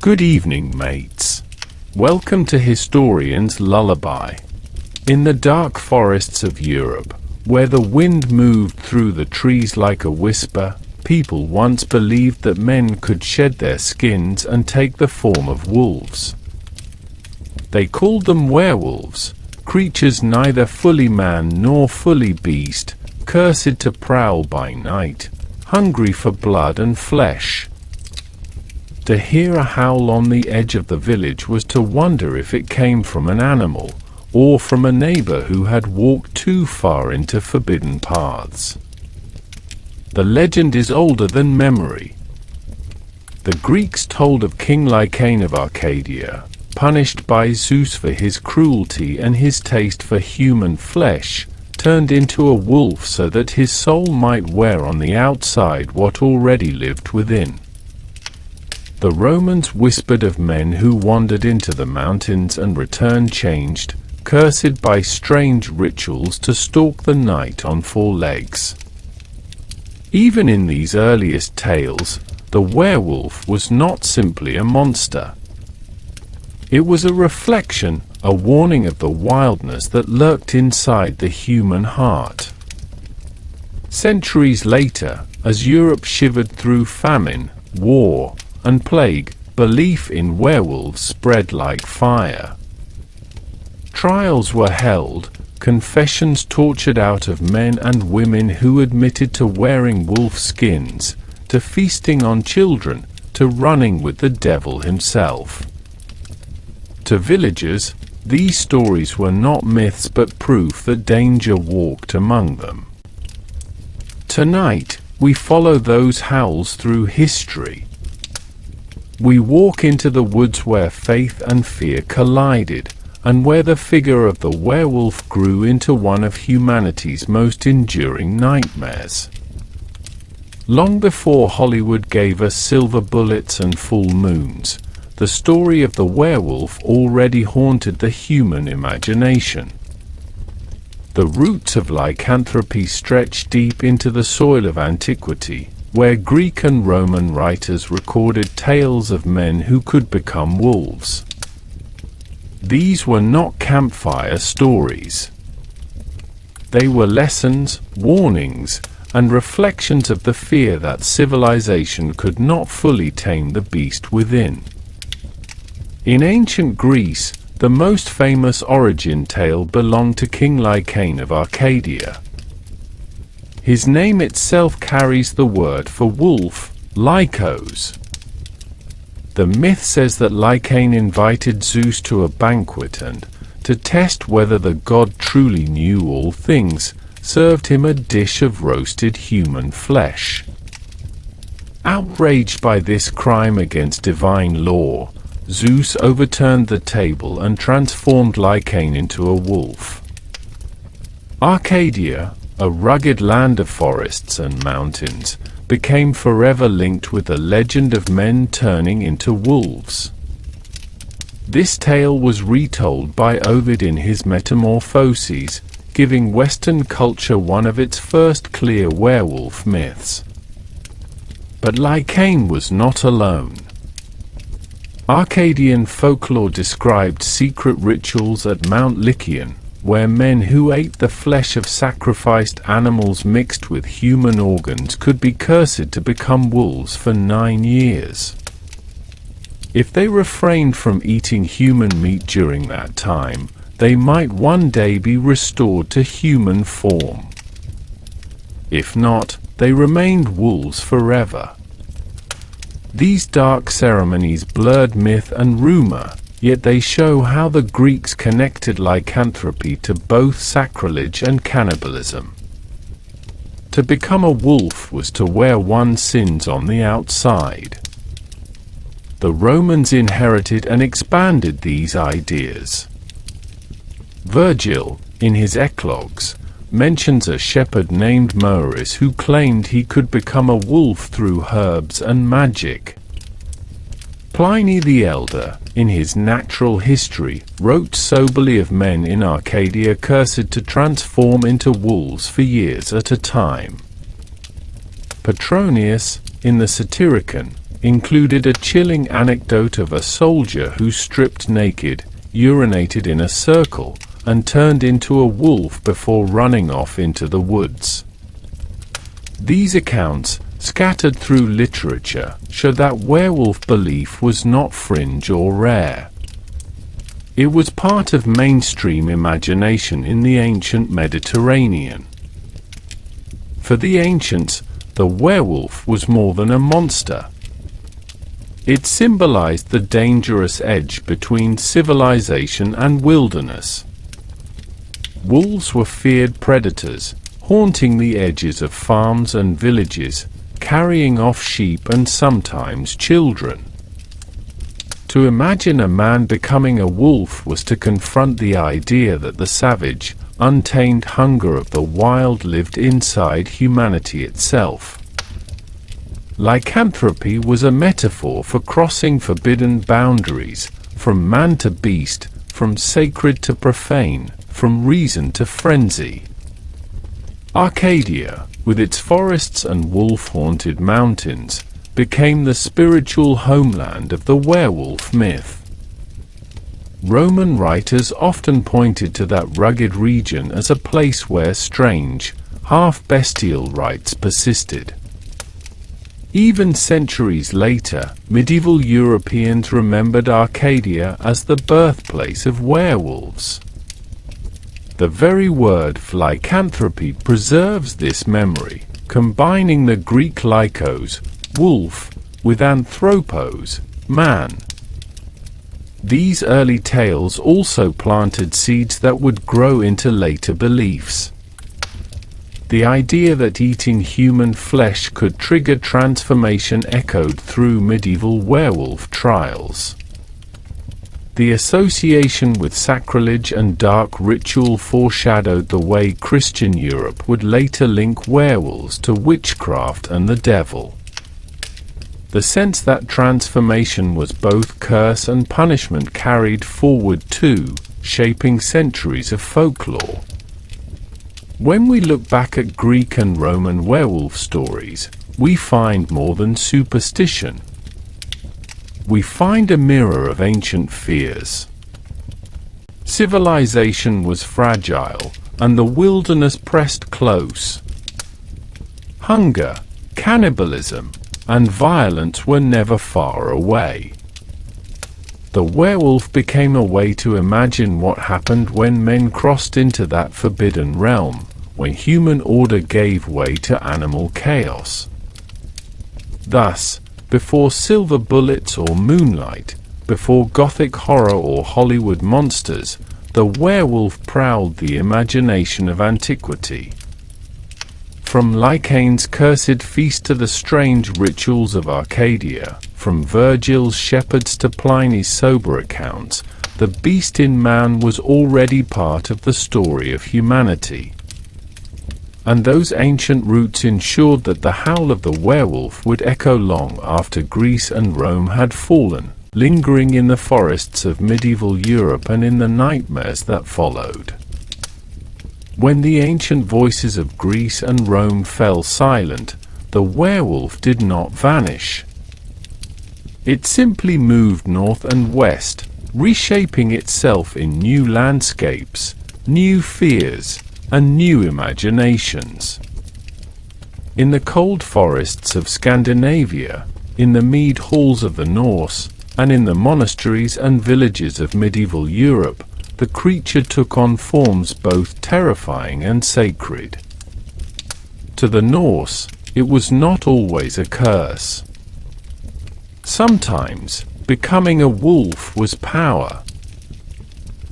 Good evening, mates. Welcome to Historian's Lullaby. In the dark forests of Europe, where the wind moved through the trees like a whisper, people once believed that men could shed their skins and take the form of wolves. They called them werewolves, creatures neither fully man nor fully beast, cursed to prowl by night, hungry for blood and flesh. To hear a howl on the edge of the village was to wonder if it came from an animal, or from a neighbor who had walked too far into forbidden paths. The legend is older than memory. The Greeks told of King Lycaon of Arcadia, punished by Zeus for his cruelty and his taste for human flesh, turned into a wolf so that his soul might wear on the outside what already lived within. The Romans whispered of men who wandered into the mountains and returned changed, cursed by strange rituals to stalk the night on four legs. Even in these earliest tales, the werewolf was not simply a monster. It was a reflection, a warning of the wildness that lurked inside the human heart. Centuries later, as Europe shivered through famine, war, and plague, belief in werewolves spread like fire. Trials were held, confessions tortured out of men and women who admitted to wearing wolf skins, to feasting on children, to running with the devil himself. To villagers, these stories were not myths but proof that danger walked among them. Tonight, we follow those howls through history. We walk into the woods where faith and fear collided, and where the figure of the werewolf grew into one of humanity's most enduring nightmares. Long before Hollywood gave us silver bullets and full moons, the story of the werewolf already haunted the human imagination. The roots of lycanthropy stretch deep into the soil of antiquity, where Greek and Roman writers recorded tales of men who could become wolves. These were not campfire stories. They were lessons, warnings, and reflections of the fear that civilization could not fully tame the beast within. In ancient Greece, the most famous origin tale belonged to King Lycaon of Arcadia. His name itself carries the word for wolf, Lycos. The myth says that Lycaon invited Zeus to a banquet and, to test whether the god truly knew all things, served him a dish of roasted human flesh. Outraged by this crime against divine law, Zeus overturned the table and transformed Lycaon into a wolf. Arcadia, a rugged land of forests and mountains, became forever linked with the legend of men turning into wolves. This tale was retold by Ovid in his Metamorphoses, giving Western culture one of its first clear werewolf myths. But Lycaon was not alone. Arcadian folklore described secret rituals at Mount Lycaon, where men who ate the flesh of sacrificed animals mixed with human organs could be cursed to become wolves for 9 years. If they refrained from eating human meat during that time, they might one day be restored to human form. If not, they remained wolves forever. These dark ceremonies blurred myth and rumor, yet they show how the Greeks connected lycanthropy to both sacrilege and cannibalism. To become a wolf was to wear one's sins on the outside. The Romans inherited and expanded these ideas. Virgil, in his Eclogues, mentions a shepherd named Maurus who claimed he could become a wolf through herbs and magic. Pliny the Elder, in his Natural History, wrote soberly of men in Arcadia cursed to transform into wolves for years at a time. Petronius, in the Satyricon, included a chilling anecdote of a soldier who stripped naked, urinated in a circle, and turned into a wolf before running off into the woods. These accounts, scattered through literature, show that werewolf belief was not fringe or rare. It was part of mainstream imagination in the ancient Mediterranean. For the ancients, the werewolf was more than a monster. It symbolized the dangerous edge between civilization and wilderness. Wolves were feared predators, haunting the edges of farms and villages, carrying off sheep and sometimes children. To imagine a man becoming a wolf was to confront the idea that the savage, untamed hunger of the wild lived inside humanity itself. Lycanthropy was a metaphor for crossing forbidden boundaries, from man to beast, from sacred to profane, from reason to frenzy. Arcadia, with its forests and wolf-haunted mountains, became the spiritual homeland of the werewolf myth. Roman writers often pointed to that rugged region as a place where strange, half-bestial rites persisted. Even centuries later, medieval Europeans remembered Arcadia as the birthplace of werewolves. The very word lycanthropy preserves this memory, combining the Greek lykos, wolf, with anthropos, man. These early tales also planted seeds that would grow into later beliefs. The idea that eating human flesh could trigger transformation echoed through medieval werewolf trials. The association with sacrilege and dark ritual foreshadowed the way Christian Europe would later link werewolves to witchcraft and the devil. The sense that transformation was both curse and punishment carried forward too, shaping centuries of folklore. When we look back at Greek and Roman werewolf stories, we find more than superstition. We find a mirror of ancient fears. Civilization was fragile, and the wilderness pressed close. Hunger, cannibalism, and violence were never far away. The werewolf became a way to imagine what happened when men crossed into that forbidden realm, when human order gave way to animal chaos. Thus, before silver bullets or moonlight, before Gothic horror or Hollywood monsters, the werewolf prowled the imagination of antiquity. From Lycaon's cursed feast to the strange rituals of Arcadia, from Virgil's shepherds to Pliny's sober accounts, the beast in man was already part of the story of humanity. And those ancient roots ensured that the howl of the werewolf would echo long after Greece and Rome had fallen, lingering in the forests of medieval Europe and in the nightmares that followed. When the ancient voices of Greece and Rome fell silent, the werewolf did not vanish. It simply moved north and west, reshaping itself in new landscapes, new fears, and new imaginations. In the cold forests of Scandinavia, in the mead halls of the Norse, and in the monasteries and villages of medieval Europe, the creature took on forms both terrifying and sacred. To the Norse, it was not always a curse. Sometimes, becoming a wolf was power.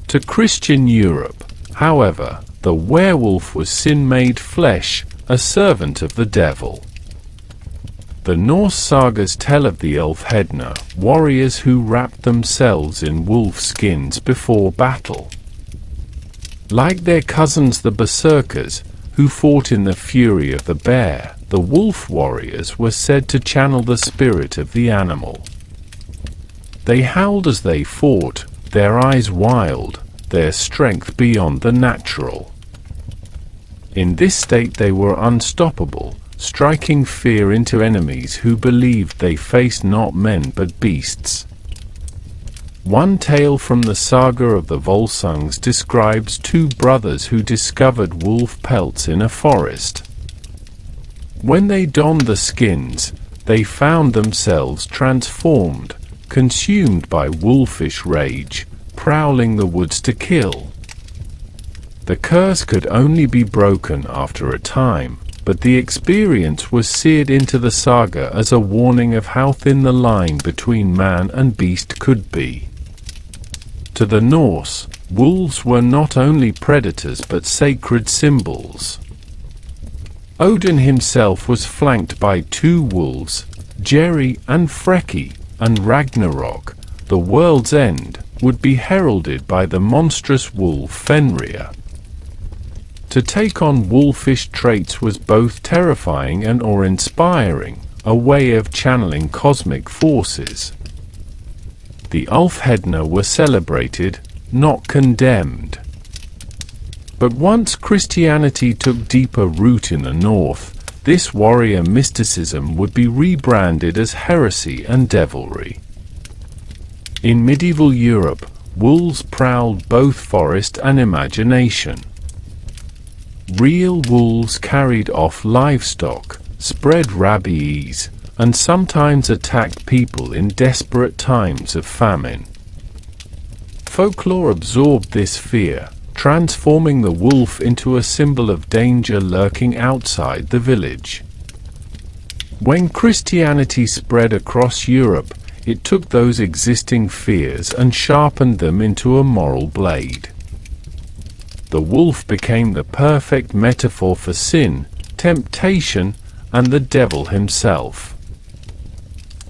To Christian Europe, however, the werewolf was sin-made flesh, a servant of the devil. The Norse sagas tell of the ulfhednar, warriors who wrapped themselves in wolf skins before battle. Like their cousins the berserkers, who fought in the fury of the bear, the wolf warriors were said to channel the spirit of the animal. They howled as they fought, their eyes wild, their strength beyond the natural. In this state they were unstoppable, striking fear into enemies who believed they faced not men but beasts. One tale from the saga of the Volsungs describes two brothers who discovered wolf pelts in a forest. When they donned the skins, they found themselves transformed, consumed by wolfish rage, prowling the woods to kill. The curse could only be broken after a time, but the experience was seared into the saga as a warning of how thin the line between man and beast could be. To the Norse, wolves were not only predators but sacred symbols. Odin himself was flanked by two wolves, Geri and Freki, and Ragnarok, the world's end, would be heralded by the monstrous wolf Fenrir. To take on wolfish traits was both terrifying and awe-inspiring, a way of channeling cosmic forces. The ulfhednar were celebrated, not condemned. But once Christianity took deeper root in the north, this warrior mysticism would be rebranded as heresy and devilry. In medieval Europe, wolves prowled both forest and imagination. Real wolves carried off livestock, spread rabies, and sometimes attacked people in desperate times of famine. Folklore absorbed this fear, transforming the wolf into a symbol of danger lurking outside the village. When Christianity spread across Europe, it took those existing fears and sharpened them into a moral blade. The wolf became the perfect metaphor for sin, temptation, and the devil himself.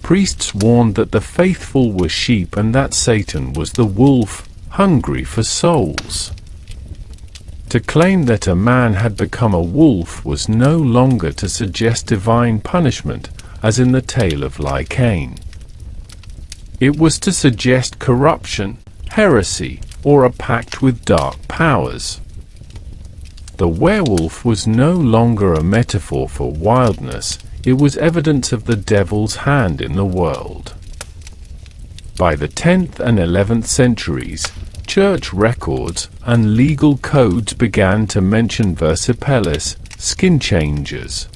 Priests warned that the faithful were sheep and that Satan was the wolf, hungry for souls. To claim that a man had become a wolf was no longer to suggest divine punishment, as in the tale of Lycaon. It was to suggest corruption, heresy, or a pact with dark powers. The werewolf was no longer a metaphor for wildness, it was evidence of the devil's hand in the world. By the 10th and 11th centuries, church records and legal codes began to mention versipellis, skin changers.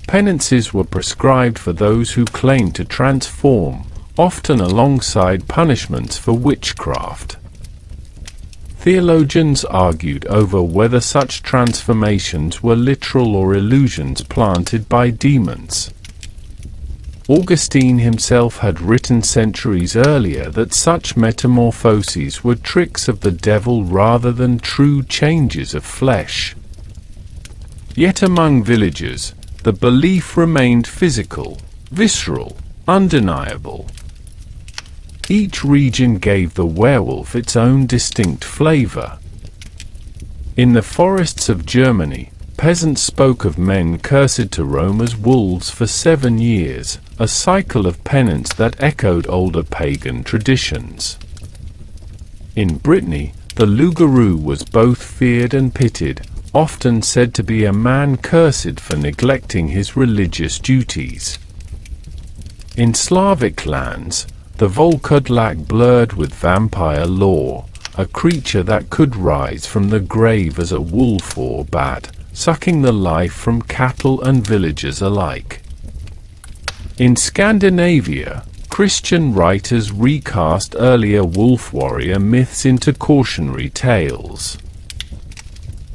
Penances were prescribed for those who claimed to transform, often alongside punishments for witchcraft. Theologians argued over whether such transformations were literal or illusions planted by demons. Augustine himself had written centuries earlier that such metamorphoses were tricks of the devil rather than true changes of flesh. Yet among villagers, the belief remained physical, visceral, undeniable. Each region gave the werewolf its own distinct flavor. In the forests of Germany, peasants spoke of men cursed to roam as wolves for 7 years, a cycle of penance that echoed older pagan traditions. In Brittany, the loup-garou was both feared and pitied, often said to be a man cursed for neglecting his religious duties. In Slavic lands, the volkodlak blurred with vampire lore, a creature that could rise from the grave as a wolf or bat, sucking the life from cattle and villagers alike. In Scandinavia, Christian writers recast earlier wolf warrior myths into cautionary tales.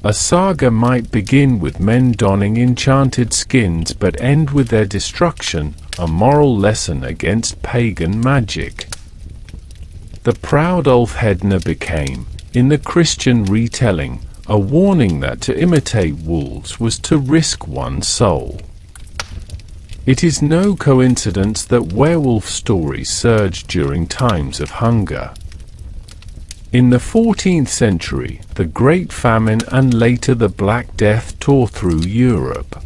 A saga might begin with men donning enchanted skins but end with their destruction, a moral lesson against pagan magic. The proud ulfhednar became, in the Christian retelling, a warning that to imitate wolves was to risk one's soul. It is no coincidence that werewolf stories surged during times of hunger. In the 14th century, the Great Famine and later the Black Death tore through Europe.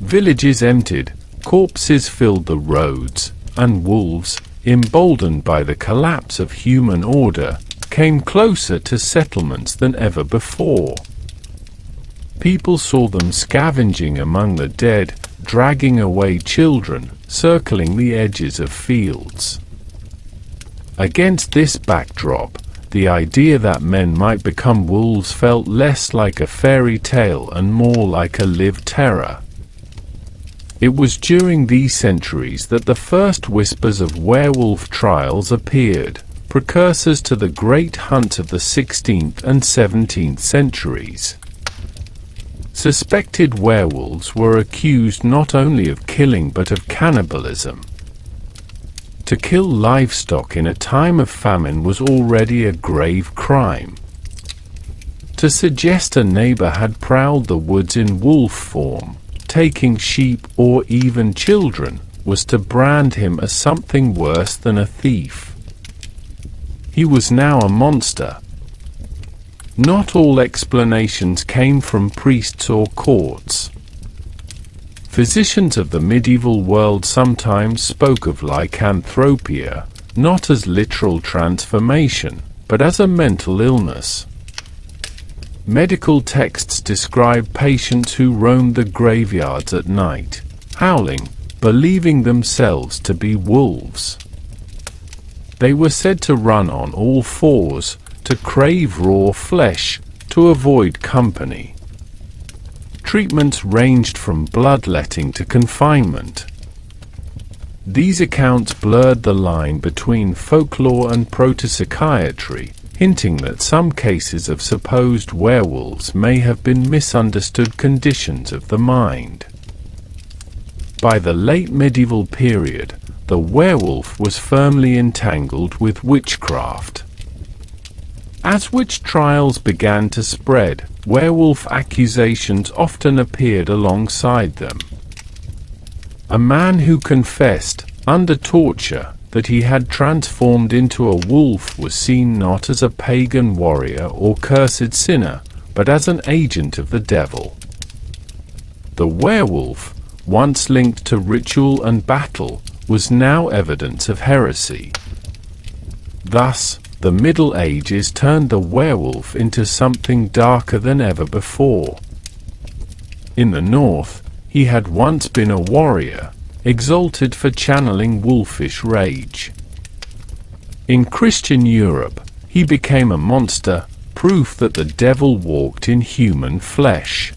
Villages emptied, corpses filled the roads, and wolves, emboldened by the collapse of human order, came closer to settlements than ever before. People saw them scavenging among the dead, dragging away children, circling the edges of fields. Against this backdrop, the idea that men might become wolves felt less like a fairy tale and more like a lived terror. It was during these centuries that the first whispers of werewolf trials appeared, precursors to the Great Hunt of the 16th and 17th centuries. Suspected werewolves were accused not only of killing but of cannibalism. To kill livestock in a time of famine was already a grave crime. To suggest a neighbor had prowled the woods in wolf form, taking sheep or even children, was to brand him as something worse than a thief. He was now a monster. Not all explanations came from priests or courts. Physicians of the medieval world sometimes spoke of lycanthropy, not as literal transformation, but as a mental illness. Medical texts describe patients who roamed the graveyards at night, howling, believing themselves to be wolves. They were said to run on all fours, to crave raw flesh, to avoid company. Treatments ranged from bloodletting to confinement. These accounts blurred the line between folklore and proto-psychiatry, hinting that some cases of supposed werewolves may have been misunderstood conditions of the mind. By the late medieval period, the werewolf was firmly entangled with witchcraft. As witch trials began to spread, werewolf accusations often appeared alongside them. A man who confessed, under torture, that he had transformed into a wolf was seen not as a pagan warrior or cursed sinner, but as an agent of the devil. The werewolf, once linked to ritual and battle, was now evidence of heresy. Thus, the Middle Ages turned the werewolf into something darker than ever before. In the north, he had once been a warrior, exalted for channeling wolfish rage. In Christian Europe, he became a monster, proof that the devil walked in human flesh.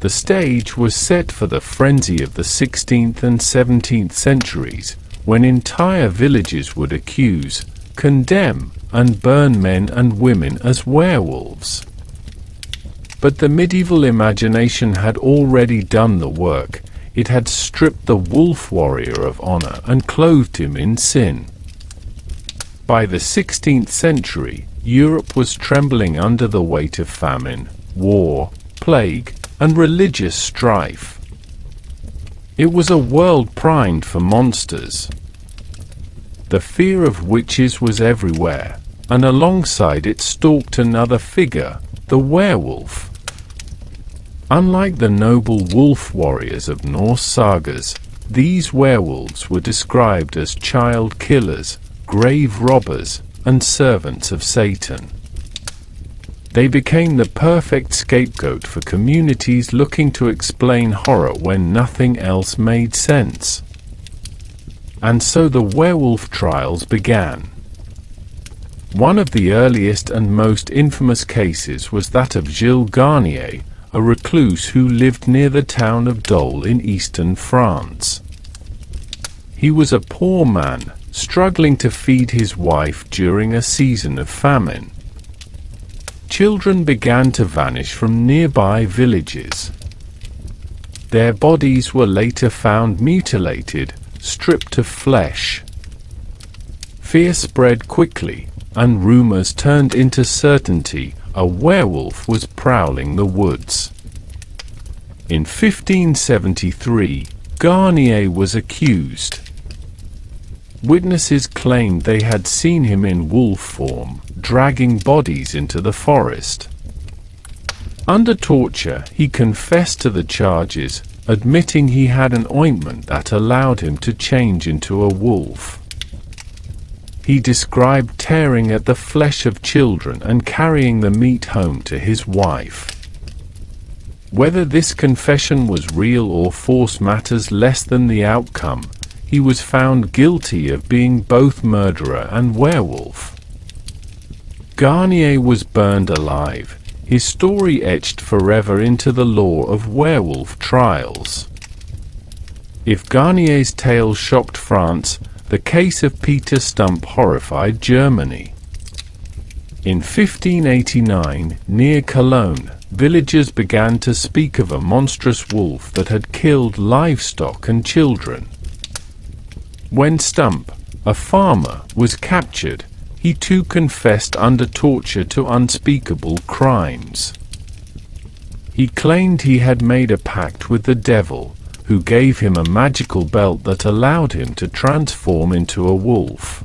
The stage was set for the frenzy of the 16th and 17th centuries, when entire villages would accuse, condemn, and burn men and women as werewolves. But the medieval imagination had already done the work. It had stripped the wolf warrior of honor and clothed him in sin. By the 16th century, Europe was trembling under the weight of famine, war, plague, and religious strife. It was a world primed for monsters. The fear of witches was everywhere, and alongside it stalked another figure, the werewolf. Unlike the noble wolf warriors of Norse sagas, these werewolves were described as child killers, grave robbers, and servants of Satan. They became the perfect scapegoat for communities looking to explain horror when nothing else made sense. And so the werewolf trials began. One of the earliest and most infamous cases was that of Gilles Garnier, a recluse who lived near the town of Dole in eastern France. He was a poor man, struggling to feed his wife during a season of famine. Children began to vanish from nearby villages. Their bodies were later found mutilated, stripped of flesh. Fear spread quickly, and rumors turned into certainty. A werewolf was prowling the woods. In 1573, Garnier was accused. Witnesses claimed they had seen him in wolf form, dragging bodies into the forest. Under torture, he confessed to the charges, admitting he had an ointment that allowed him to change into a wolf. He described tearing at the flesh of children and carrying the meat home to his wife. Whether this confession was real or false matters less than the outcome. He was found guilty of being both murderer and werewolf. Garnier was burned alive, his story etched forever into the lore of werewolf trials. If Garnier's tale shocked France, the case of Peter Stump horrified Germany. In 1589, near Cologne, villagers began to speak of a monstrous wolf that had killed livestock and children. When Stump, a farmer, was captured, he too confessed under torture to unspeakable crimes. He claimed he had made a pact with the devil, who gave him a magical belt that allowed him to transform into a wolf.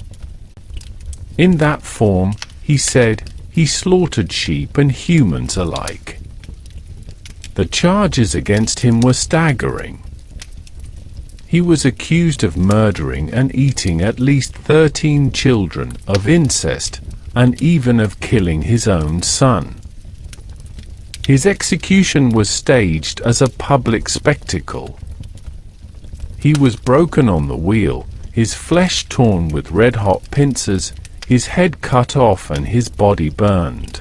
In that form, he said, he slaughtered sheep and humans alike. The charges against him were staggering. He was accused of murdering and eating at least 13 children, of incest, and even of killing his own son. His execution was staged as a public spectacle. He was broken on the wheel, his flesh torn with red-hot pincers, his head cut off and his body burned.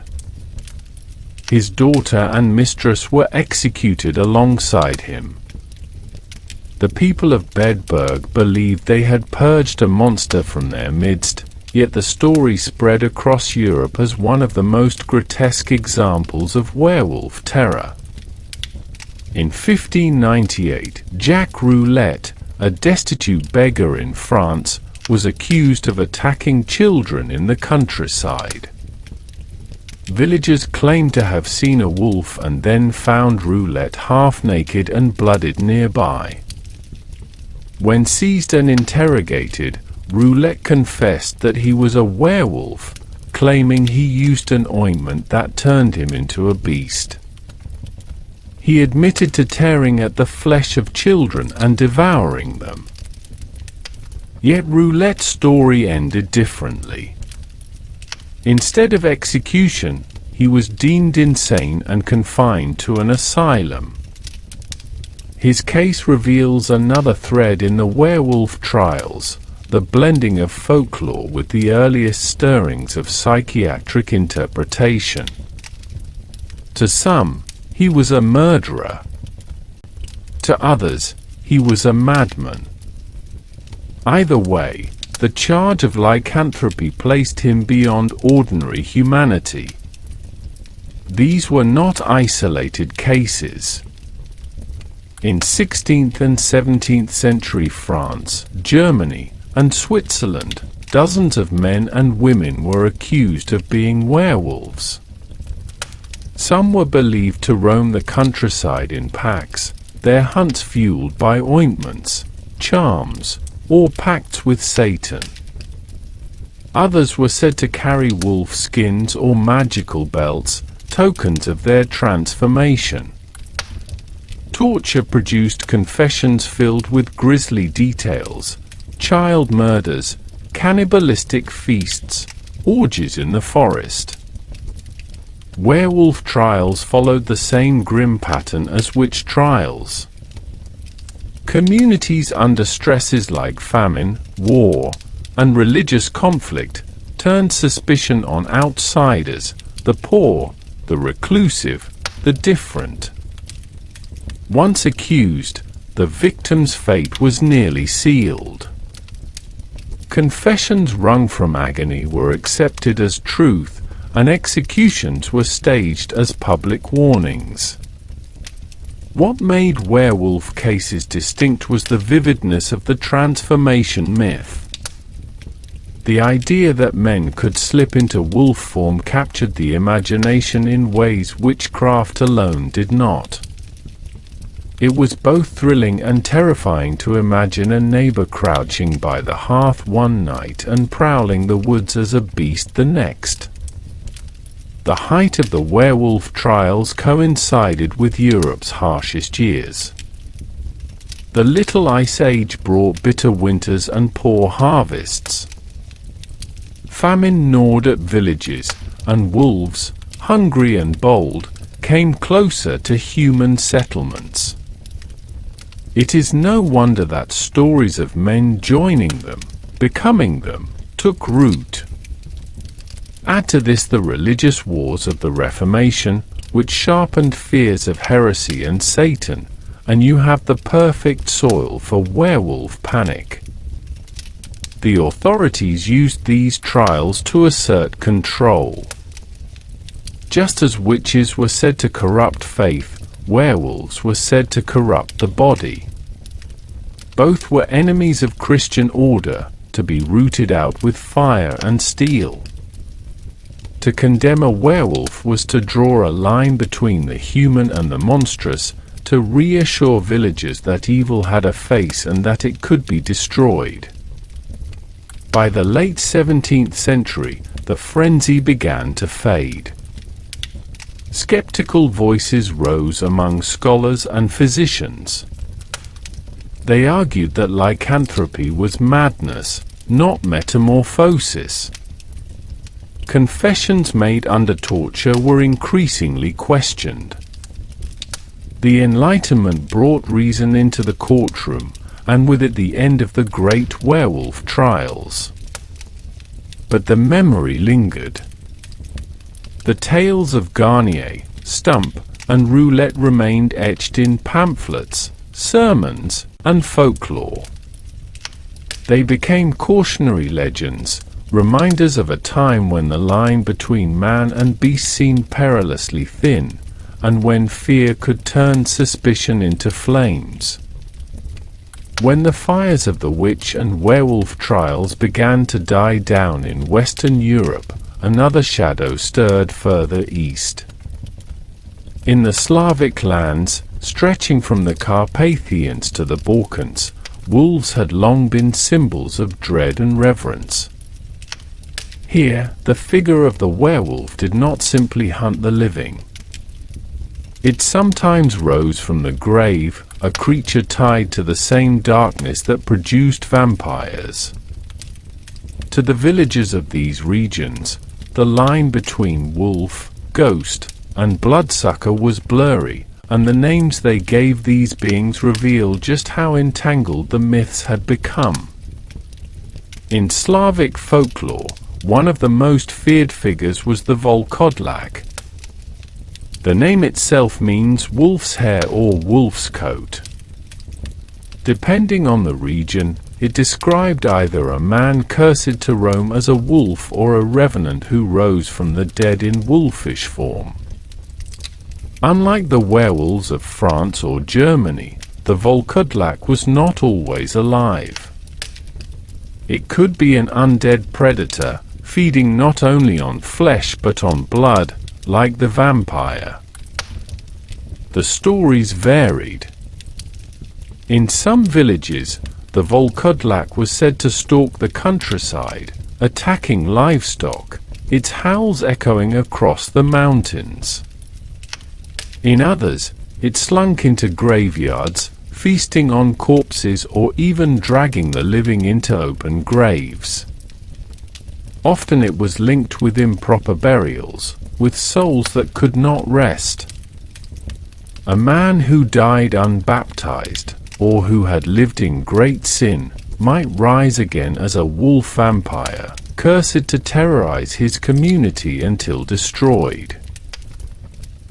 His daughter and mistress were executed alongside him. The people of Bedburg believed they had purged a monster from their midst, yet the story spread across Europe as one of the most grotesque examples of werewolf terror. In 1598, Jacques Roulette, a destitute beggar in France, was accused of attacking children in the countryside. Villagers claimed to have seen a wolf and then found Roulette half-naked and blooded nearby. When seized and interrogated, Roulette confessed that he was a werewolf, claiming he used an ointment that turned him into a beast. He admitted to tearing at the flesh of children and devouring them. Yet Roulette's story ended differently. Instead of execution, he was deemed insane and confined to an asylum. His case reveals another thread in the werewolf trials, the blending of folklore with the earliest stirrings of psychiatric interpretation. To some, he was a murderer. To others, he was a madman. Either way, the charge of lycanthropy placed him beyond ordinary humanity. These were not isolated cases. In 16th and 17th century France, Germany, and Switzerland, dozens of men and women were accused of being werewolves. Some were believed to roam the countryside in packs, their hunts fueled by ointments, charms, or pacts with Satan. Others were said to carry wolf skins or magical belts, tokens of their transformation. Torture produced confessions filled with grisly details, child murders, cannibalistic feasts, orgies in the forest. Werewolf trials followed the same grim pattern as witch trials. Communities under stresses like famine, war, and religious conflict turned suspicion on outsiders, the poor, the reclusive, the different. Once accused, the victim's fate was nearly sealed. Confessions wrung from agony were accepted as truth, and executions were staged as public warnings. What made werewolf cases distinct was the vividness of the transformation myth. The idea that men could slip into wolf form captured the imagination in ways witchcraft alone did not. It was both thrilling and terrifying to imagine a neighbor crouching by the hearth one night and prowling the woods as a beast the next. The height of the werewolf trials coincided with Europe's harshest years. The Little Ice Age brought bitter winters and poor harvests. Famine gnawed at villages, and wolves, hungry and bold, came closer to human settlements. It is no wonder that stories of men joining them, becoming them, took root. Add to this the religious wars of the Reformation, which sharpened fears of heresy and Satan, and you have the perfect soil for werewolf panic. The authorities used these trials to assert control. Just as witches were said to corrupt faith, werewolves were said to corrupt the body. Both were enemies of Christian order, to be rooted out with fire and steel. To condemn a werewolf was to draw a line between the human and the monstrous, to reassure villagers that evil had a face and that it could be destroyed. By the late 17th century, the frenzy began to fade. Skeptical voices rose among scholars and physicians. They argued that lycanthropy was madness, not metamorphosis. Confessions made under torture were increasingly questioned. The Enlightenment brought reason into the courtroom, and with it the end of the great werewolf trials. But the memory lingered. The tales of Garnier, Stump, and Roulette remained etched in pamphlets, sermons, and folklore. They became cautionary legends, reminders of a time when the line between man and beast seemed perilously thin, and when fear could turn suspicion into flames. When the fires of the witch and werewolf trials began to die down in Western Europe, another shadow stirred further east. In the Slavic lands, stretching from the Carpathians to the Balkans, wolves had long been symbols of dread and reverence. Here, the figure of the werewolf did not simply hunt the living. It sometimes rose from the grave, a creature tied to the same darkness that produced vampires. To the villagers of these regions, the line between wolf, ghost, and bloodsucker was blurry, and the names they gave these beings reveal just how entangled the myths had become. In Slavic folklore, one of the most feared figures was the volkodlak. The name itself means wolf's hair or wolf's coat. Depending on the region, it described either a man cursed to roam as a wolf or a revenant who rose from the dead in wolfish form. Unlike the werewolves of France or Germany, the volkodlak was not always alive. It could be an undead predator, feeding not only on flesh but on blood, like the vampire. The stories varied. In some villages, the volkodlak was said to stalk the countryside, attacking livestock, its howls echoing across the mountains. In others, it slunk into graveyards, feasting on corpses or even dragging the living into open graves. Often it was linked with improper burials, with souls that could not rest. A man who died unbaptized, or who had lived in great sin, might rise again as a wolf vampire, cursed to terrorize his community until destroyed.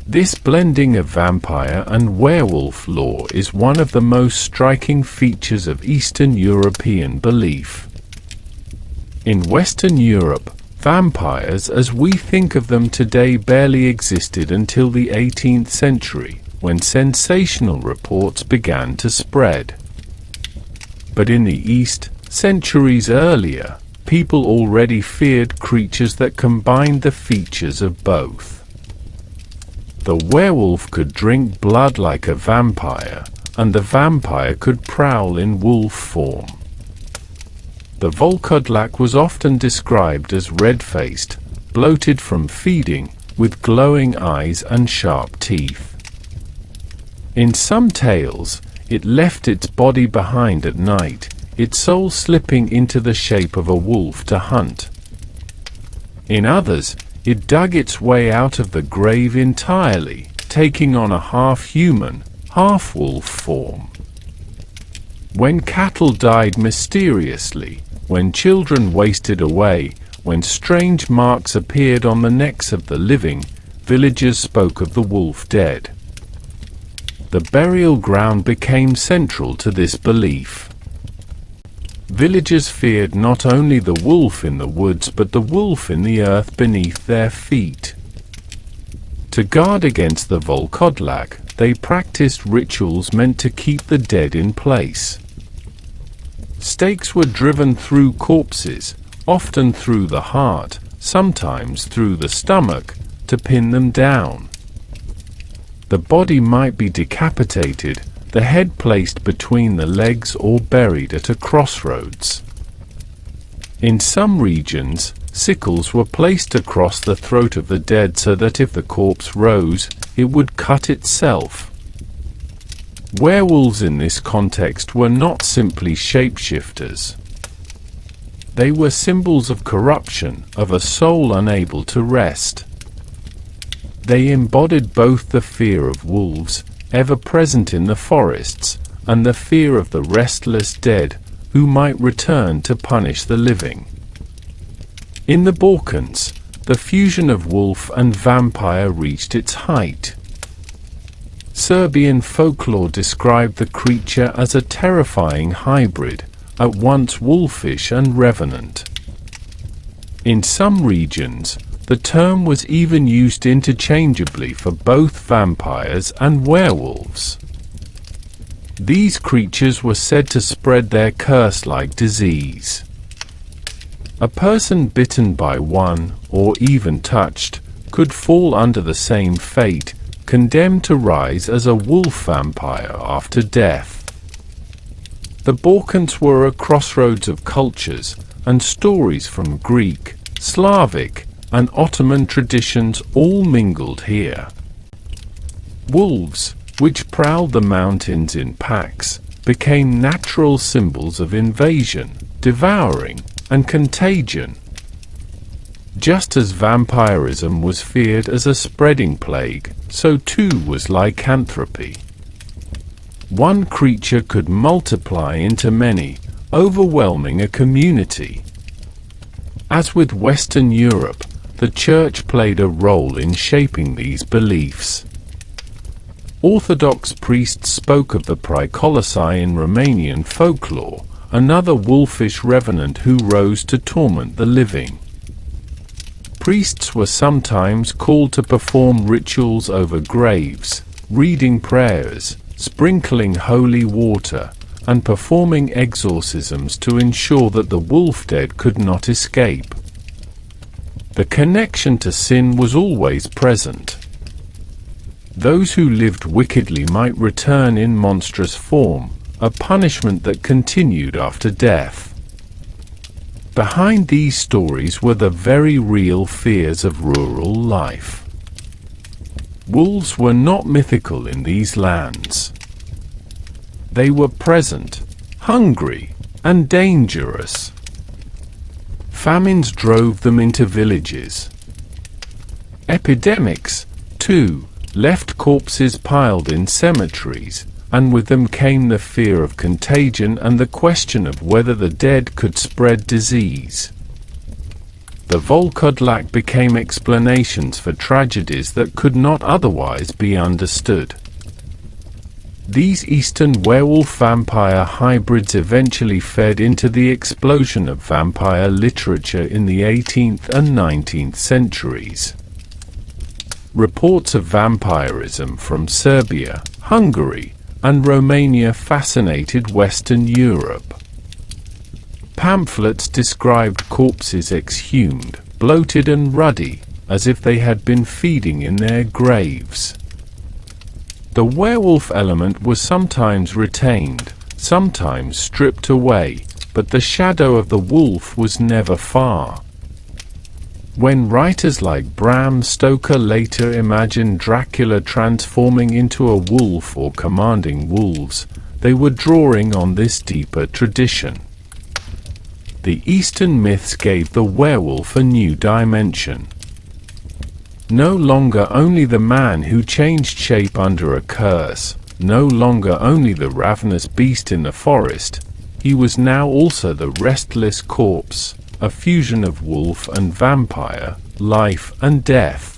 This blending of vampire and werewolf lore is one of the most striking features of Eastern European belief. In Western Europe, vampires as we think of them today barely existed until the 18th century, when sensational reports began to spread. But in the East, centuries earlier, people already feared creatures that combined the features of both. The werewolf could drink blood like a vampire, and the vampire could prowl in wolf form. The volkodlak was often described as red-faced, bloated from feeding, with glowing eyes and sharp teeth. In some tales, it left its body behind at night, its soul slipping into the shape of a wolf to hunt. In others, it dug its way out of the grave entirely, taking on a half-human, half-wolf form. When cattle died mysteriously, when children wasted away, when strange marks appeared on the necks of the living, villagers spoke of the wolf dead. The burial ground became central to this belief. Villagers feared not only the wolf in the woods but the wolf in the earth beneath their feet. To guard against the volkodlak, they practiced rituals meant to keep the dead in place. Stakes were driven through corpses, often through the heart, sometimes through the stomach, to pin them down. The body might be decapitated, the head placed between the legs or buried at a crossroads. In some regions, sickles were placed across the throat of the dead so that if the corpse rose, it would cut itself. Werewolves in this context were not simply shapeshifters. They were symbols of corruption, of a soul unable to rest. They embodied both the fear of wolves, ever present in the forests, and the fear of the restless dead, who might return to punish the living. In the Balkans, the fusion of wolf and vampire reached its height. Serbian folklore described the creature as a terrifying hybrid, at once wolfish and revenant. In some regions, the term was even used interchangeably for both vampires and werewolves. These creatures were said to spread their curse like disease. A person bitten by one, or even touched, could fall under the same fate, condemned to rise as a wolf vampire after death. The Balkans were a crossroads of cultures, and stories from Greek, Slavic, and Ottoman traditions all mingled here. Wolves, which prowled the mountains in packs, became natural symbols of invasion, devouring, and contagion. Just as vampirism was feared as a spreading plague, so too was lycanthropy. One creature could multiply into many, overwhelming a community. As with Western Europe, the Church played a role in shaping these beliefs. Orthodox priests spoke of the Prikolosai in Romanian folklore, another wolfish revenant who rose to torment the living. Priests were sometimes called to perform rituals over graves, reading prayers, sprinkling holy water, and performing exorcisms to ensure that the wolf dead could not escape. The connection to sin was always present. Those who lived wickedly might return in monstrous form, a punishment that continued after death. Behind these stories were the very real fears of rural life. Wolves were not mythical in these lands. They were present, hungry, and dangerous. Famines drove them into villages. Epidemics, too, left corpses piled in cemeteries, and with them came the fear of contagion and the question of whether the dead could spread disease. The volkodlak became explanations for tragedies that could not otherwise be understood. These Eastern werewolf-vampire hybrids eventually fed into the explosion of vampire literature in the 18th and 19th centuries. Reports of vampirism from Serbia, Hungary, and Romania fascinated Western Europe. Pamphlets described corpses exhumed, bloated and ruddy, as if they had been feeding in their graves. The werewolf element was sometimes retained, sometimes stripped away, but the shadow of the wolf was never far. When writers like Bram Stoker later imagined Dracula transforming into a wolf or commanding wolves, they were drawing on this deeper tradition. The Eastern myths gave the werewolf a new dimension. No longer only the man who changed shape under a curse, no longer only the ravenous beast in the forest, he was now also the restless corpse, a fusion of wolf and vampire, life and death.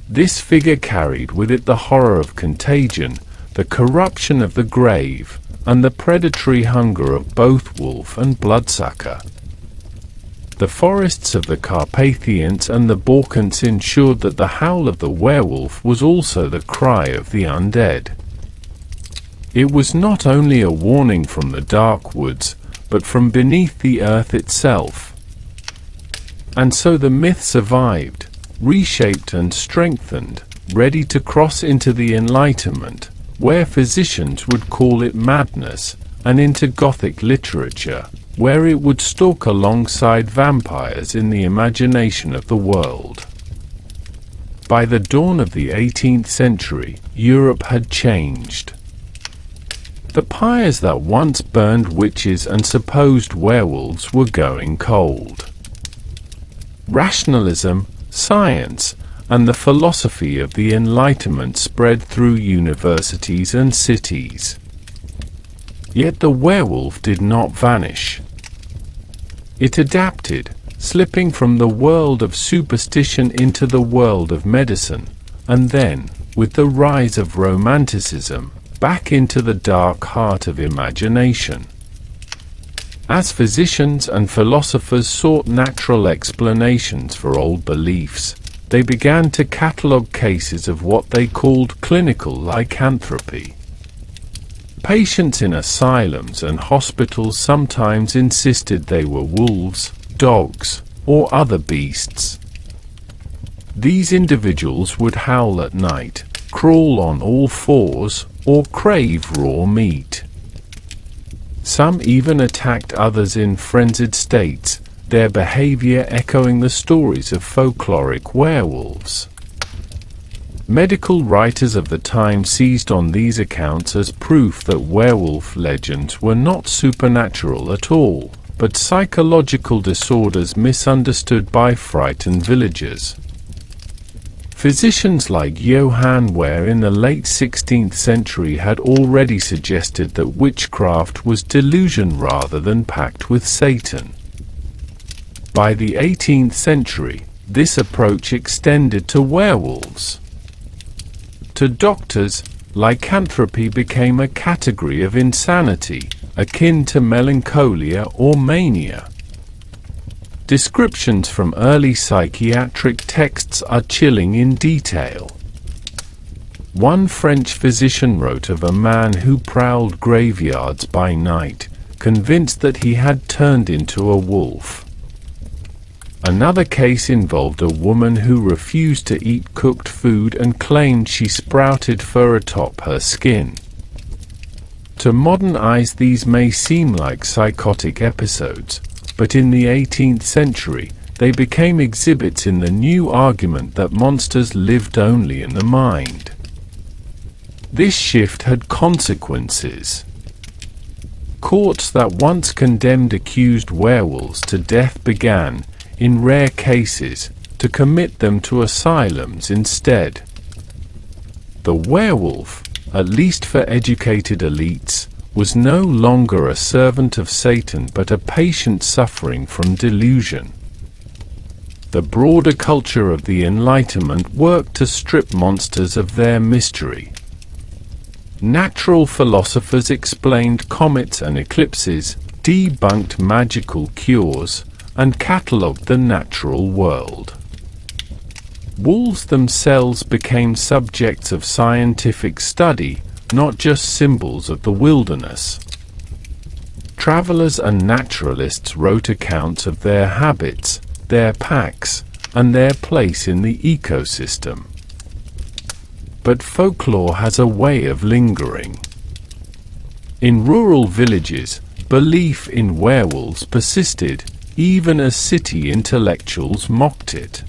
This figure carried with it the horror of contagion, the corruption of the grave, and the predatory hunger of both wolf and bloodsucker. The forests of the Carpathians and the Balkans ensured that the howl of the werewolf was also the cry of the undead. It was not only a warning from the dark woods, but from beneath the earth itself. And so the myth survived, reshaped and strengthened, ready to cross into the Enlightenment, where physicians would call it madness, and into Gothic literature, where it would stalk alongside vampires in the imagination of the world. By the dawn of the 18th century, Europe had changed. The pyres that once burned witches and supposed werewolves were going cold. Rationalism, science, and the philosophy of the Enlightenment spread through universities and cities. Yet the werewolf did not vanish. It adapted, slipping from the world of superstition into the world of medicine, and then, with the rise of Romanticism, back into the dark heart of imagination. As physicians and philosophers sought natural explanations for old beliefs, they began to catalogue cases of what they called clinical lycanthropy. Patients in asylums and hospitals sometimes insisted they were wolves, dogs, or other beasts. These individuals would howl at night, crawl on all fours, or crave raw meat. Some even attacked others in frenzied states, their behavior echoing the stories of folkloric werewolves. Medical writers of the time seized on these accounts as proof that werewolf legends were not supernatural at all, but psychological disorders misunderstood by frightened villagers. Physicians like Johann Wehr in the late 16th century had already suggested that witchcraft was delusion rather than pact with Satan. By the 18th century, this approach extended to werewolves. To doctors, lycanthropy became a category of insanity, akin to melancholia or mania. Descriptions from early psychiatric texts are chilling in detail. One French physician wrote of a man who prowled graveyards by night, convinced that he had turned into a wolf. Another case involved a woman who refused to eat cooked food and claimed she sprouted fur atop her skin. To modern eyes these may seem like psychotic episodes, but in the 18th century, they became exhibits in the new argument that monsters lived only in the mind. This shift had consequences. Courts that once condemned accused werewolves to death began, in rare cases, to commit them to asylums instead. The werewolf, at least for educated elites, was no longer a servant of Satan but a patient suffering from delusion. The broader culture of the Enlightenment worked to strip monsters of their mystery. Natural philosophers explained comets and eclipses, debunked magical cures, and catalogued the natural world. Wolves themselves became subjects of scientific study, not just symbols of the wilderness. Travelers and naturalists wrote accounts of their habits, their packs, and their place in the ecosystem. But folklore has a way of lingering. In rural villages, belief in werewolves persisted, even as city intellectuals mocked it.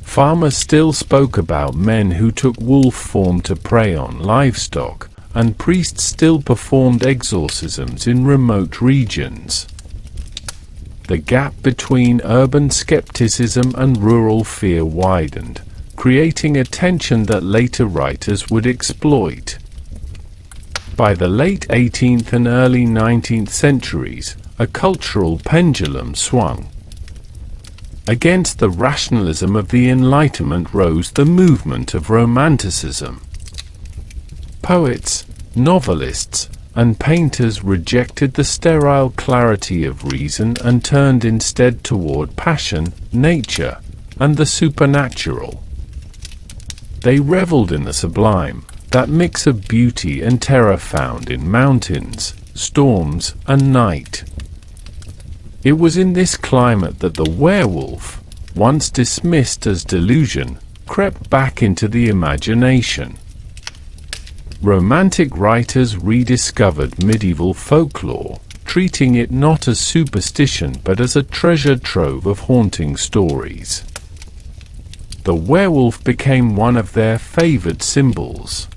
Farmers still spoke about men who took wolf form to prey on livestock, and priests still performed exorcisms in remote regions. The gap between urban skepticism and rural fear widened, creating a tension that later writers would exploit. By the late 18th and early 19th centuries, a cultural pendulum swung. Against the rationalism of the Enlightenment rose the movement of Romanticism. Poets, novelists, and painters rejected the sterile clarity of reason and turned instead toward passion, nature, and the supernatural. They reveled in the sublime, that mix of beauty and terror found in mountains, storms, and night. It was in this climate that the werewolf, once dismissed as delusion, crept back into the imagination. Romantic writers rediscovered medieval folklore, treating it not as superstition but as a treasure trove of haunting stories. The werewolf became one of their favored symbols.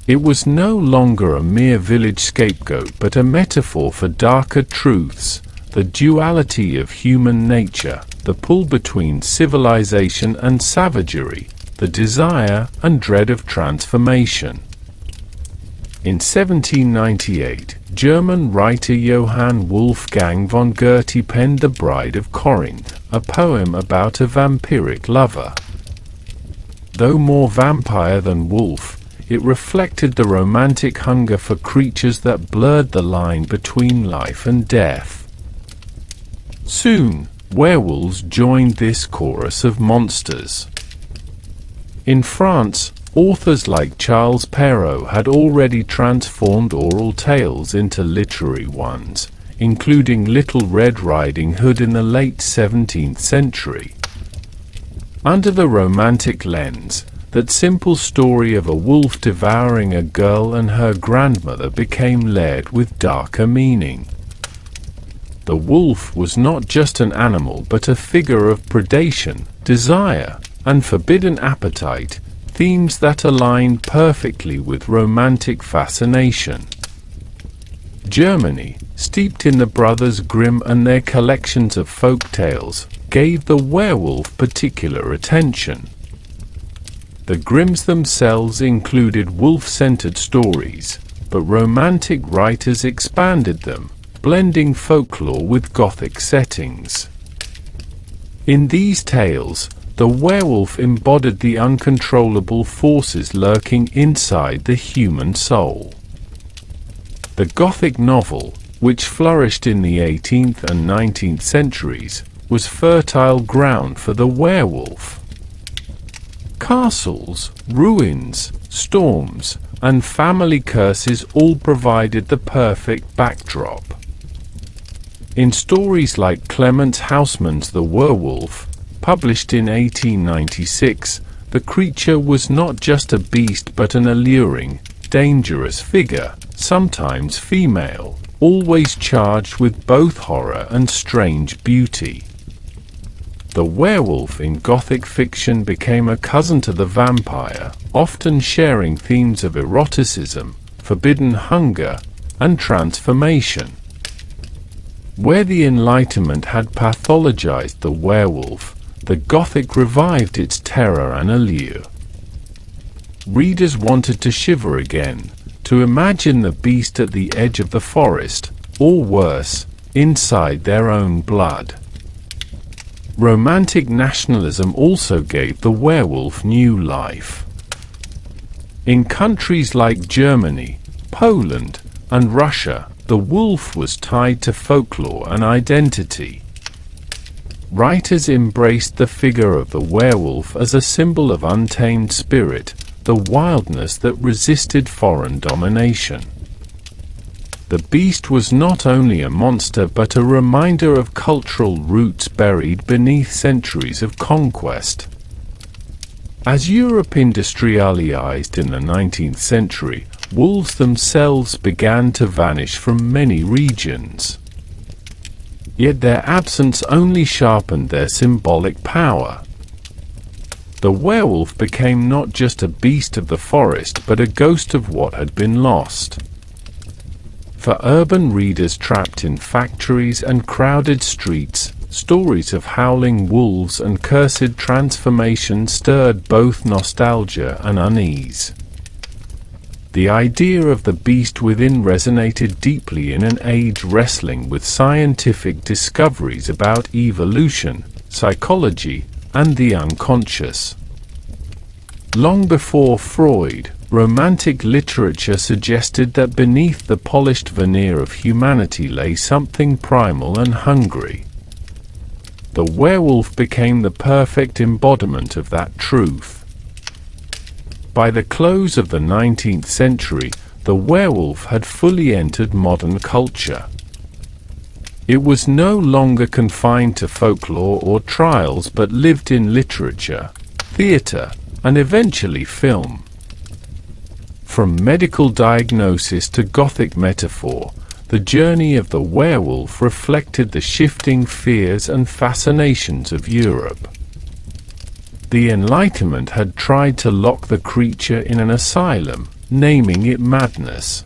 It was no longer a mere village scapegoat but a metaphor for darker truths, the duality of human nature, the pull between civilization and savagery, the desire and dread of transformation. In 1798, German writer Johann Wolfgang von Goethe penned The Bride of Corinth, a poem about a vampiric lover. Though more vampire than wolf, it reflected the romantic hunger for creatures that blurred the line between life and death. Soon, werewolves joined this chorus of monsters. In France, authors like Charles Perrault had already transformed oral tales into literary ones, including Little Red Riding Hood in the late 17th century. Under the romantic lens, that simple story of a wolf devouring a girl and her grandmother became layered with darker meaning. The wolf was not just an animal but a figure of predation, desire, and forbidden appetite, themes that align perfectly with romantic fascination. Germany, steeped in the Brothers Grimm and their collections of folk tales, gave the werewolf particular attention. The Grimms themselves included wolf-centered stories, but romantic writers expanded them, blending folklore with Gothic settings. In these tales, the werewolf embodied the uncontrollable forces lurking inside the human soul. The Gothic novel, which flourished in the 18th and 19th centuries, was fertile ground for the werewolf. Castles, ruins, storms, and family curses all provided the perfect backdrop. In stories like Clemens Hausmann's The Werewolf, published in 1896, the creature was not just a beast but an alluring, dangerous figure, sometimes female, always charged with both horror and strange beauty. The werewolf in Gothic fiction became a cousin to the vampire, often sharing themes of eroticism, forbidden hunger, and transformation. Where the Enlightenment had pathologized the werewolf, the Gothic revived its terror and allure. Readers wanted to shiver again, to imagine the beast at the edge of the forest, or worse, inside their own blood. Romantic nationalism also gave the werewolf new life. In countries like Germany, Poland, and Russia, the wolf was tied to folklore and identity. Writers embraced the figure of the werewolf as a symbol of untamed spirit, the wildness that resisted foreign domination. The beast was not only a monster but a reminder of cultural roots buried beneath centuries of conquest. As Europe industrialized in the 19th century, wolves themselves began to vanish from many regions. Yet their absence only sharpened their symbolic power. The werewolf became not just a beast of the forest but a ghost of what had been lost. For urban readers trapped in factories and crowded streets, stories of howling wolves and cursed transformation stirred both nostalgia and unease. The idea of the beast within resonated deeply in an age wrestling with scientific discoveries about evolution, psychology, and the unconscious. Long before Freud, Romantic literature suggested that beneath the polished veneer of humanity lay something primal and hungry. The werewolf became the perfect embodiment of that truth. By the close of the 19th century, the werewolf had fully entered modern culture. It was no longer confined to folklore or trials but lived in literature, theatre, and eventually film. From medical diagnosis to Gothic metaphor, the journey of the werewolf reflected the shifting fears and fascinations of Europe. The Enlightenment had tried to lock the creature in an asylum, naming it madness.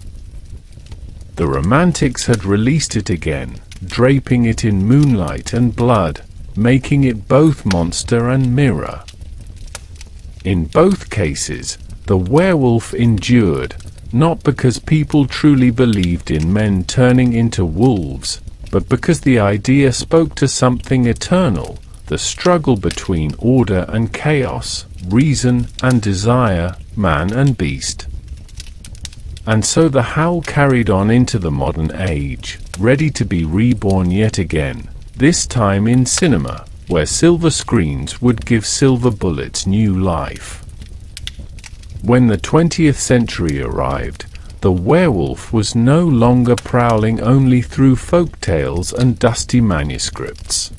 The Romantics had released it again, draping it in moonlight and blood, making it both monster and mirror. In both cases, the werewolf endured, not because people truly believed in men turning into wolves, but because the idea spoke to something eternal, the struggle between order and chaos, reason and desire, man and beast. And so the howl carried on into the modern age, ready to be reborn yet again, this time in cinema, where silver screens would give silver bullets new life. When the 20th century arrived, the werewolf was no longer prowling only through folk tales and dusty manuscripts.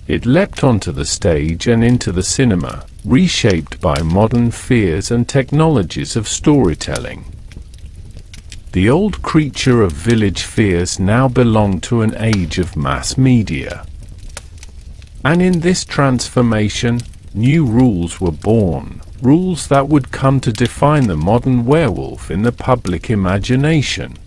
It leapt onto the stage and into the cinema, reshaped by modern fears and technologies of storytelling. The old creature of village fears now belonged to an age of mass media. And in this transformation, new rules were born. Rules that would come to define the modern werewolf in the public imagination.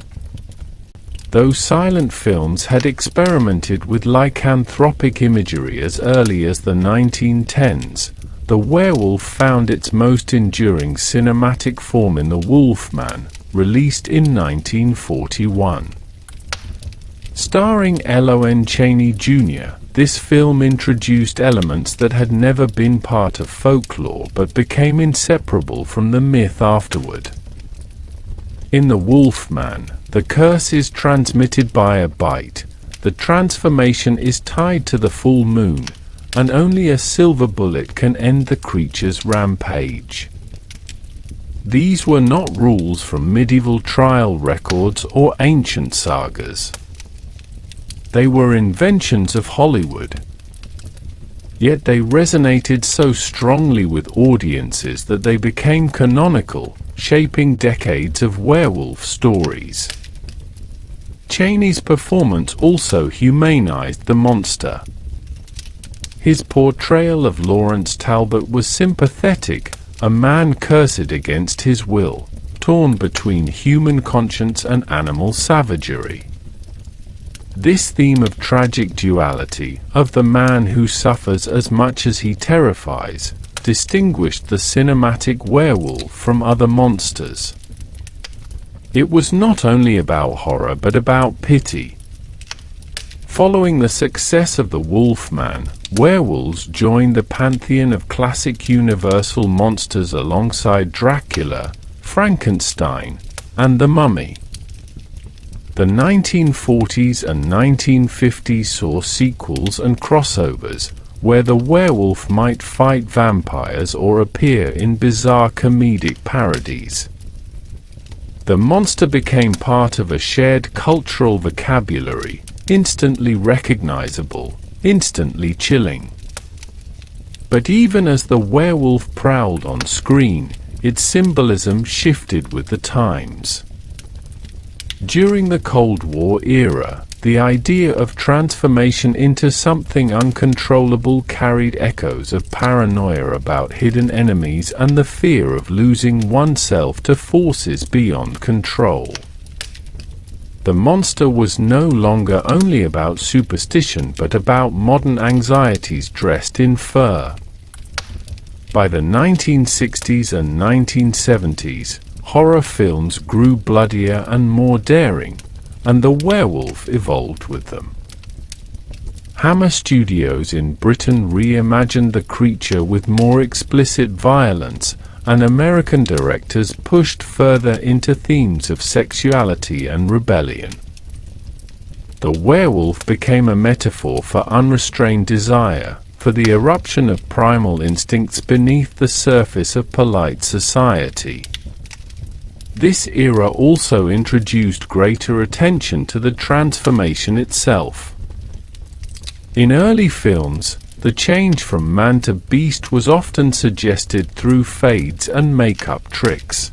Though silent films had experimented with lycanthropic imagery as early as the 1910s, the werewolf found its most enduring cinematic form in The Wolfman, released in 1941. Starring Lon Chaney Jr., this film introduced elements that had never been part of folklore but became inseparable from the myth afterward. In The Wolfman, the curse is transmitted by a bite, the transformation is tied to the full moon, and only a silver bullet can end the creature's rampage. These were not rules from medieval trial records or ancient sagas. They were inventions of Hollywood. Yet they resonated so strongly with audiences that they became canonical, shaping decades of werewolf stories. Chaney's performance also humanized the monster. His portrayal of Lawrence Talbot was sympathetic, a man cursed against his will, torn between human conscience and animal savagery. This theme of tragic duality, of the man who suffers as much as he terrifies, distinguished the cinematic werewolf from other monsters. It was not only about horror but about pity. Following the success of The Wolfman, werewolves joined the pantheon of classic universal monsters alongside Dracula, Frankenstein, and the Mummy. The 1940s and 1950s saw sequels and crossovers, where the werewolf might fight vampires or appear in bizarre comedic parodies. The monster became part of a shared cultural vocabulary, instantly recognizable, instantly chilling. But even as the werewolf prowled on screen, its symbolism shifted with the times. During the Cold War era, the idea of transformation into something uncontrollable carried echoes of paranoia about hidden enemies and the fear of losing oneself to forces beyond control. The monster was no longer only about superstition but about modern anxieties dressed in fur. By the 1960s and 1970s, horror films grew bloodier and more daring, and the werewolf evolved with them. Hammer Studios in Britain reimagined the creature with more explicit violence, and American directors pushed further into themes of sexuality and rebellion. The werewolf became a metaphor for unrestrained desire, for the eruption of primal instincts beneath the surface of polite society. This era also introduced greater attention to the transformation itself. In early films, the change from man to beast was often suggested through fades and makeup tricks.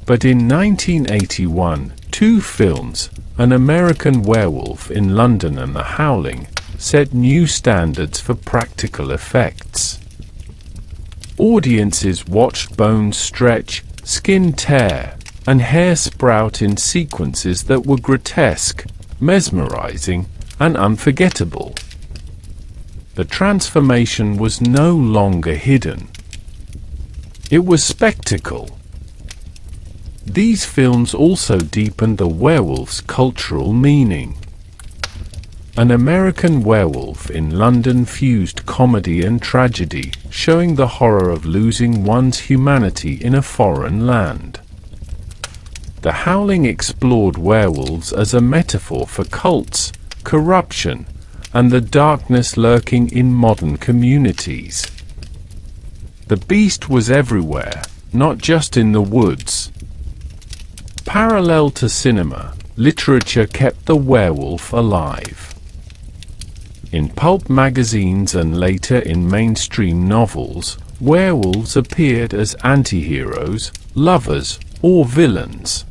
But in 1981, two films, An American Werewolf in London and The Howling, set new standards for practical effects. Audiences watched bones stretch, skin tear, and hair sprout in sequences that were grotesque, mesmerizing, and unforgettable. The transformation was no longer hidden. It was spectacle. These films also deepened the werewolf's cultural meaning. An American Werewolf in London fused comedy and tragedy, showing the horror of losing one's humanity in a foreign land. The Howling explored werewolves as a metaphor for cults, corruption, and the darkness lurking in modern communities. The beast was everywhere, not just in the woods. Parallel to cinema, literature kept the werewolf alive. In pulp magazines and later in mainstream novels, werewolves appeared as anti-heroes, lovers, or villains.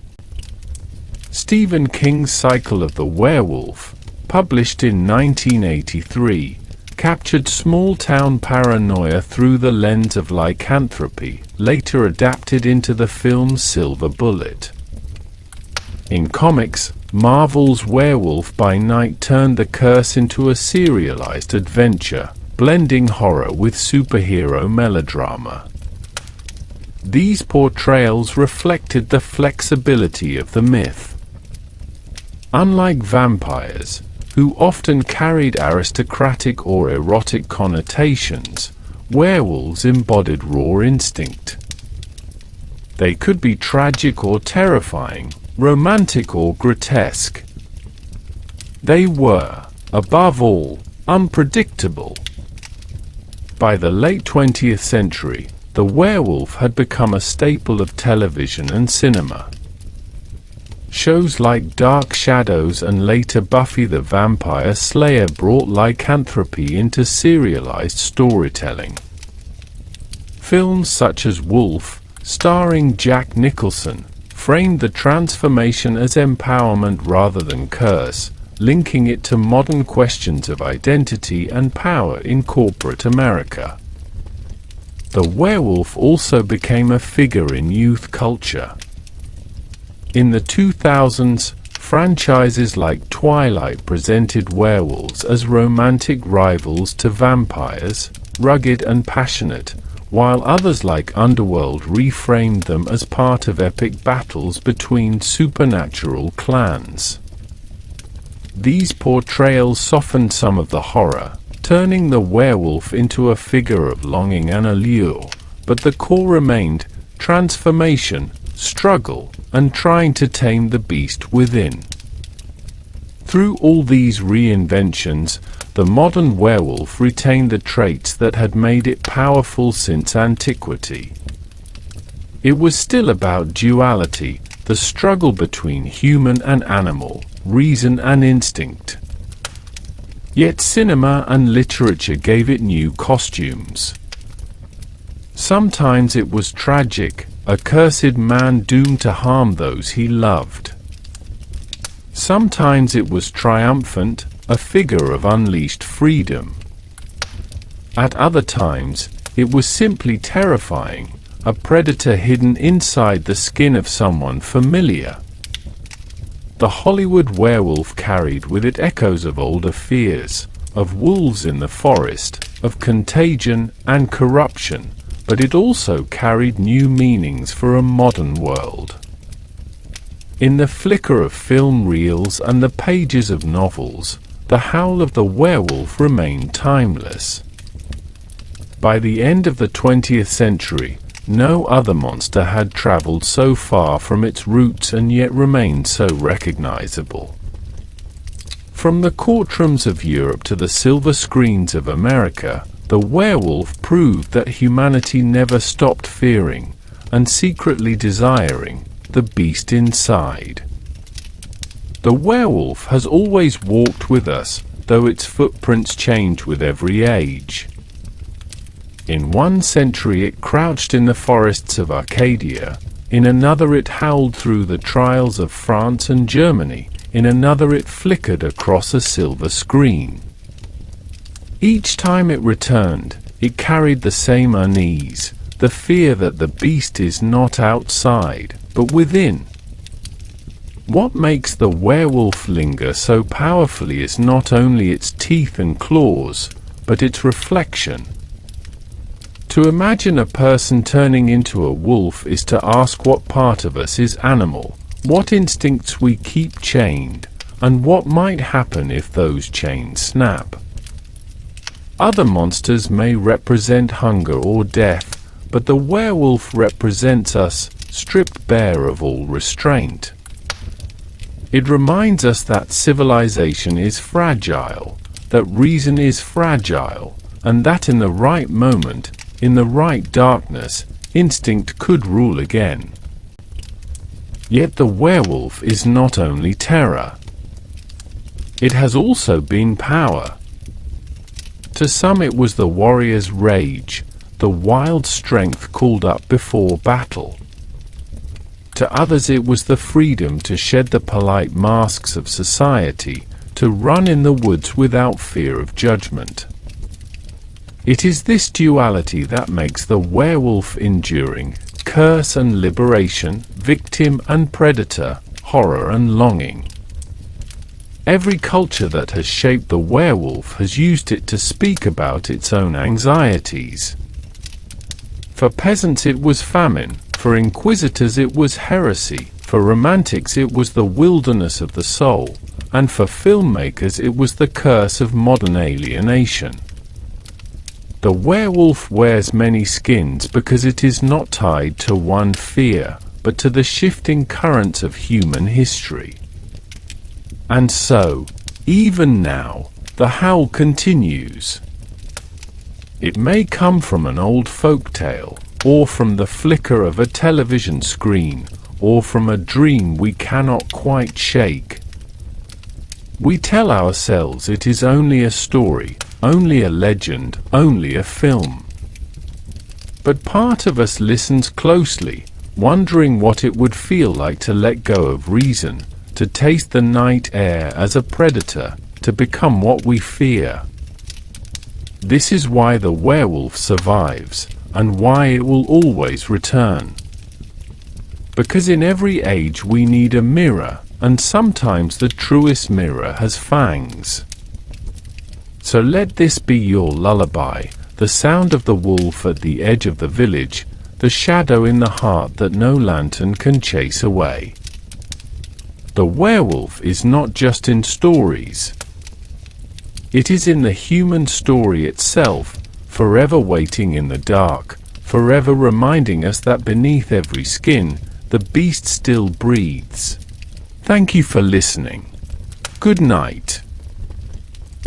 Stephen King's cycle of the werewolf, published in 1983, captured small-town paranoia through the lens of lycanthropy, later adapted into the film Silver Bullet. In comics, Marvel's Werewolf by Night turned the curse into a serialized adventure, blending horror with superhero melodrama. These portrayals reflected the flexibility of the myth. Unlike vampires, who often carried aristocratic or erotic connotations, werewolves embodied raw instinct. They could be tragic or terrifying, romantic or grotesque. They were, above all, unpredictable. By the late 20th century, the werewolf had become a staple of television and cinema. Shows like Dark Shadows and later Buffy the Vampire Slayer brought lycanthropy into serialized storytelling. Films such as Wolf, starring Jack Nicholson, framed the transformation as empowerment rather than curse, linking it to modern questions of identity and power in corporate America. The werewolf also became a figure in youth culture. In the 2000s, franchises like Twilight presented werewolves as romantic rivals to vampires, rugged and passionate, while others like Underworld reframed them as part of epic battles between supernatural clans. These portrayals softened some of the horror, turning the werewolf into a figure of longing and allure, but the core remained transformation, struggle, and trying to tame the beast within. Through all these reinventions, the modern werewolf retained the traits that had made it powerful since antiquity. It was still about duality, the struggle between human and animal, reason and instinct. Yet cinema and literature gave it new costumes. Sometimes it was tragic, a cursed man doomed to harm those he loved. Sometimes it was triumphant, a figure of unleashed freedom. At other times, it was simply terrifying, a predator hidden inside the skin of someone familiar. The Hollywood werewolf carried with it echoes of older fears, of wolves in the forest, of contagion and corruption, but it also carried new meanings for a modern world. In the flicker of film reels and the pages of novels, the howl of the werewolf remained timeless. By the end of the 20th century, no other monster had traveled so far from its roots and yet remained so recognizable. From the courtrooms of Europe to the silver screens of America, the werewolf proved that humanity never stopped fearing, and secretly desiring, the beast inside. The werewolf has always walked with us, though its footprints change with every age. In one century it crouched in the forests of Arcadia, in another it howled through the trials of France and Germany, in another it flickered across a silver screen. Each time it returned, it carried the same unease, the fear that the beast is not outside, but within. What makes the werewolf linger so powerfully is not only its teeth and claws, but its reflection. To imagine a person turning into a wolf is to ask what part of us is animal, what instincts we keep chained, and what might happen if those chains snap. Other monsters may represent hunger or death, but the werewolf represents us, stripped bare of all restraint. It reminds us that civilization is fragile, that reason is fragile, and that in the right moment, in the right darkness, instinct could rule again. Yet the werewolf is not only terror. It has also been power. To some it was the warrior's rage, the wild strength called up before battle. To others it was the freedom to shed the polite masks of society, to run in the woods without fear of judgment. It is this duality that makes the werewolf enduring, curse and liberation, victim and predator, horror and longing. Every culture that has shaped the werewolf has used it to speak about its own anxieties. For peasants it was famine, for inquisitors it was heresy, for romantics it was the wilderness of the soul, and for filmmakers it was the curse of modern alienation. The werewolf wears many skins because it is not tied to one fear, but to the shifting currents of human history. And so, even now, the howl continues. It may come from an old folk tale, or from the flicker of a television screen, or from a dream we cannot quite shake. We tell ourselves it is only a story, only a legend, only a film. But part of us listens closely, wondering what it would feel like to let go of reason, to taste the night air as a predator, to become what we fear. This is why the werewolf survives, and why it will always return. Because in every age we need a mirror, and sometimes the truest mirror has fangs. So let this be your lullaby, the sound of the wolf at the edge of the village, the shadow in the heart that no lantern can chase away. The werewolf is not just in stories. It is in the human story itself, forever waiting in the dark, forever reminding us that beneath every skin, the beast still breathes. Thank you for listening. Good night.